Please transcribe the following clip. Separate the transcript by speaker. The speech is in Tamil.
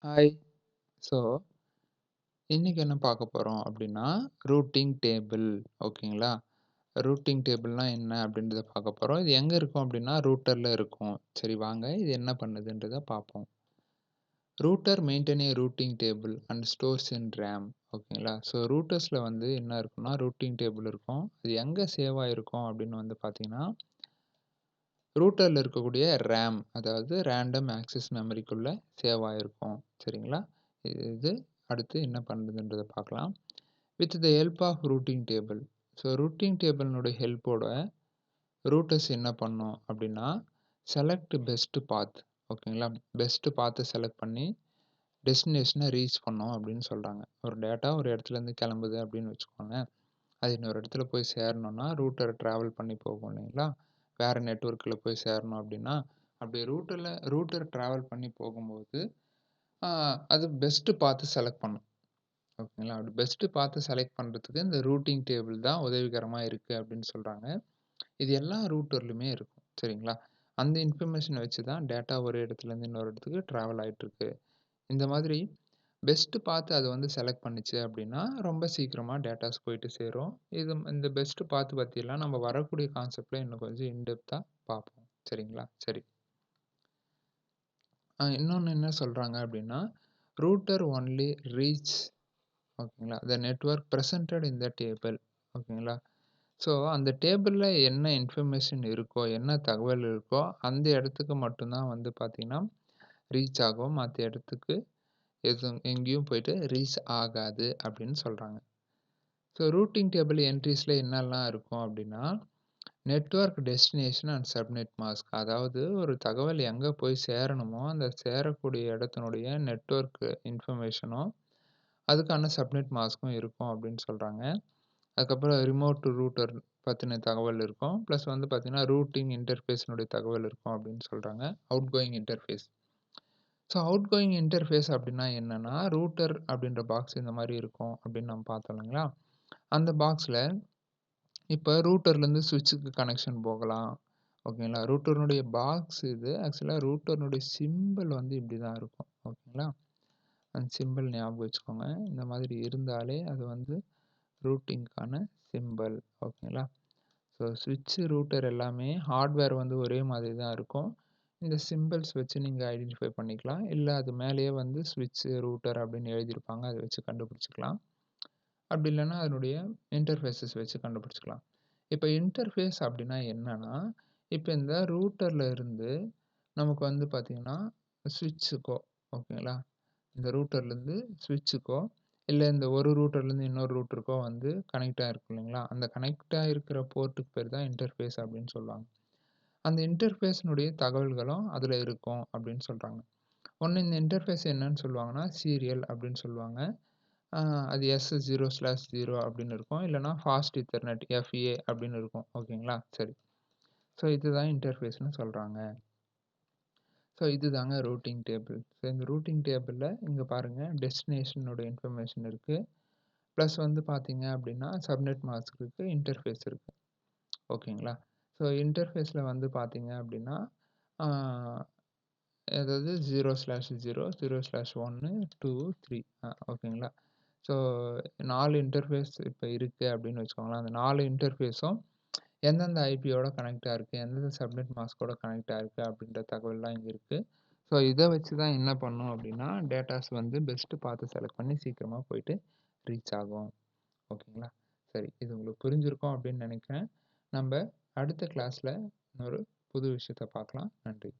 Speaker 1: ஹாய். ஸோ, இன்னைக்கு என்ன பார்க்க போறோம் அப்படின்னா, ரூட்டிங் டேபிள் ஓகேங்களா? ரூட்டிங் டேபிள்னா என்ன அப்படின்றத பார்க்க போறோம். இது எங்க இருக்கும் அப்படின்னா, ரூட்டர்ல இருக்கும். சரி வாங்க, இது என்ன பண்ணுதுன்றத பார்ப்போம். Router maintain a routing table and stores in RAM ஓகேங்களா? ஸோ ரூட்டர்ஸ்ல வந்து என்ன இருக்கும்னா, ரூட்டிங் டேபிள் இருக்கும். அது எங்க சேவ் ஆயிருக்கும் அப்படின்னு வந்து பார்த்தீங்கன்னா, ரூட்டர்ல இருக்கக்கூடிய ரேம் அதாவது ரேண்டம் ஆக்சஸ் மெமரிக்குள்ள சேவ் ஆயிருக்கும். சரிங்களா? இது அடுத்து என்ன பண்ணுதுன்றத பார்க்கலாம். With the help of routing table. So routing டேபிள்னுடைய ஹெல்ப்போட ரூட்டர்ஸ் என்ன பண்ணும் அப்படின்னா, செலக்ட் பெஸ்ட் பாத் ஓகேங்களா? பெஸ்ட் பாத்த செலக்ட் பண்ணி டெஸ்டினேஷன ரீச் பண்ணும் அப்படின்னு சொல்றாங்க. ஒரு டேட்டா ஒரு இடத்துலேருந்து கிளம்புது அப்படின்னு வச்சுக்கோங்க. அது இன்னொரு இடத்துல போய் சேரணும்னா, ரூட்டர் டிராவல் பண்ணி போகும் இல்லைங்களா? வேற நெட்வொர்க்ல போய் சேரணும் அப்படின்னா, அப்படி ரூட்டர் டிராவல் பண்ணி போகும்போது, ஆ அது பெஸ்ட் பாத்து செலக்ட் பண்ணும். ஓகேங்களா? அப்படி பெஸ்ட் பாத்து செலக்ட் பண்றதுக்கு இந்த ரூட்டிங் டேபிள் தான் உதவிகரமா இருக்கு அப்படின்னு சொல்றாங்க. இது எல்லா ரூட்டர்லயுமே இருக்கும். சரிங்களா? அந்த இன்ஃபர்மேஷன வச்சு தான் டேட்டா ஒரு இடத்துலேருந்து இன்னொரு இடத்துக்கு டிராவல் ஆயிட்டுருக்கு. இந்த மாதிரி பெஸ்ட் பாத்து அது வந்து செலக்ட் பண்ணுச்சு அப்படின்னா, ரொம்ப சீக்கிரமா டேட்டாஸ் போயிட்டு சேரும். இந்த பெஸ்ட் பாத் பத்தியெல்லாம் நம்ம வரக்கூடிய கான்செப்ட்ல இன்னும் கொஞ்சம் இன் டெப்த்தா பார்ப்போம். சரிங்களா? சரி. இன்னொன்னு என்ன சொல்றாங்க அப்படின்னா, ரூட்டர் ஒன்லி ரீச் ஓகேங்களா? த network presented in the table ஓகேங்களா? ஸோ அந்த டேபிள்ல என்ன இன்ஃபர்மேஷன் இருக்கோ, என்ன தகவல் இருக்கோ, அந்த இடத்துக்கு மட்டும் தான் வந்து பார்த்தீங்கன்னா, ரீச் ஆகும். மத்த இடத்துக்கு எங்கேயும் போயிட்டு ரீச் ஆகாது அப்படின்னு சொல்றாங்க. ஸோ ரூட்டிங் டேபிள் என்ட்ரீஸ்ல என்னெல்லாம் இருக்கும் அப்படின்னா, network destination and subnet mask. அதாவது ஒரு தகவல் எங்க போய் சேரணுமோ, அந்த சேரக்கூடிய இடத்தினுடைய நெட்வொர்க் இன்ஃபர்மேஷனும், அதுக்கான சப்நெட் மாஸ்க்கும் இருக்கும் அப்படின்னு சொல்றாங்க. அதுக்கப்புறம் ரிமோட் ரூட்டர் பத்தின தகவல் இருக்கும். பிளஸ் வந்து பார்த்தீங்கன்னா, ரூட்டிங் இன்டர்ஃபேஸ்னுடைய தகவல் இருக்கும் அப்படின்னு சொல்றாங்க. Outgoing interface. So outgoing interface அப்படின்னா என்னன்னா, ரூட்டர் அப்படின்ற பாக்ஸ் இந்த மாரி இருக்கும் அப்படின்னு நம்ம பார்த்தோம் இல்லைங்களா? அந்த பாக்ஸ்ல இப்ப ரூட்டர்லேருந்து ஸ்விட்சுக்கு கனெக்ஷன் போகலாம். ஓகேங்களா? ரூட்டர்னுடைய பாக்ஸ் இது. ஆக்சுவலா ரூட்டர்னுடைய சிம்பல் வந்து இப்படி தான் இருக்கும். ஓகேங்களா? அந்த சிம்பல் ஞாபகம் வச்சுக்கோங்க. இந்த மாதிரி இருந்தாலே அது வந்து ரூட்டிங்க்கான சிம்பல். ஓகேங்களா? ஸோ ஸ்விட்ச், ரூட்டர் எல்லாமே ஹார்ட்வேர் வந்து ஒரே மாதிரி தான் இருக்கும். இந்த சிம்பல்ஸ் வச்சு நீங்க ஐடென்டிஃபை பண்ணிக்கலாம். இல்ல அது மேலேயே வந்து ஸ்விட்ச், ரூட்டர் அப்படின்னு எழுதியிருப்பாங்க. அத வச்சு கண்டுபிடிச்சுக்கலாம். அப்படி இல்லன்னா அதனுடைய இன்டர்ஃபேஸஸ் வச்சு கண்டுபிடிச்சுக்கலாம். இப்ப இன்டர்ஃபேஸ் அப்படின்னா என்னன்னா, இப்ப இந்த ரூட்டர்ல இருந்து நமக்கு வந்து பார்த்தீங்கன்னா, ஸ்விட்சுக்கோ ஓகேங்களா? இந்த ரூட்டர்லேருந்து ஸ்விட்சுக்கோ, இல்ல இந்த ஒரு ரூட்டர்லேருந்து இன்னொரு ரூட்டருக்கோ வந்து கனெக்ட் ஆயிருக்கு இல்லைங்களா? அந்த கனெக்ட் ஆயிருக்கிற போர்ட்டுக்கு பேர் தான் இன்டர்ஃபேஸ் அப்படின்னு சொல்லுவாங்க. அந்த இன்டர்ஃபேஸ்னுடைய தகவல்களும் அதுல இருக்கும் அப்படின்னு சொல்றாங்க. ஒண்ணு இந்த இன்டர்ஃபேஸ் என்னன்னு சொல்லுவாங்கன்னா, சீரியல் அப்படின்னு சொல்லுவாங்க. ஆ அது S0/0 அப்படின்னு இருக்கும். இல்லன்னா ஃபாஸ்ட் ஈத்தர்நெட் FA அப்படின்னு இருக்கும். ஓகேங்களா? சரி. ஸோ இதுதான் இன்டர்ஃபேஸ்ன்னு சொல்றாங்க. ஸோ இதுதாங்க ரூட்டிங் டேபிள். ஸோ இந்த ரூட்டிங் டேபிள்ல இங்க பாருங்க டெஸ்டினேஷனோட இன்ஃபர்மேஷன் இருக்கு. பிளஸ் வந்து பார்த்தீங்க அப்படின்னா, சப்நெட் மாஸ்க் இருக்கு, இன்டர்ஃபேஸ் இருக்கு. ஓகேங்களா? ஸோ இன்டர்ஃபேஸ்ல வந்து பார்த்தீங்க அப்படின்னா, ஆ அதாவது 0/0, 0/1, 2, 3 ஓகேங்களா? ஸோ 4 இன்டர்ஃபேஸ் இப்ப இருக்கு அப்படின்னு வச்சுக்கோங்களேன். அந்த 4 இன்டர்ஃபேஸும் எந்தெந்த ஐபியோட கனெக்ட் ஆயிருக்கு, எந்தெந்த சப்நெட் மாஸ்க்கோட கனெக்ட் ஆயிருக்கு அப்படின்ற தகவல்லாம் இங்க இருக்கு. ஸோ இத வச்சு தான் என்ன பண்ணும் அப்படின்னா, டேட்டாஸ் வந்து பெஸ்ட் பாத்து செலக்ட் பண்ணி சீக்கிரமா போயிட்டு ரீச் ஆகும். ஓகேங்களா? சரி. இது உங்களுக்கு புரிஞ்சிருக்கும் அப்படின்னு நினைக்கிறேன். நம்ப அடுத்த கிளாஸ்ல இன்னொரு புது விஷயத்த பார்க்கலாம். நன்றி.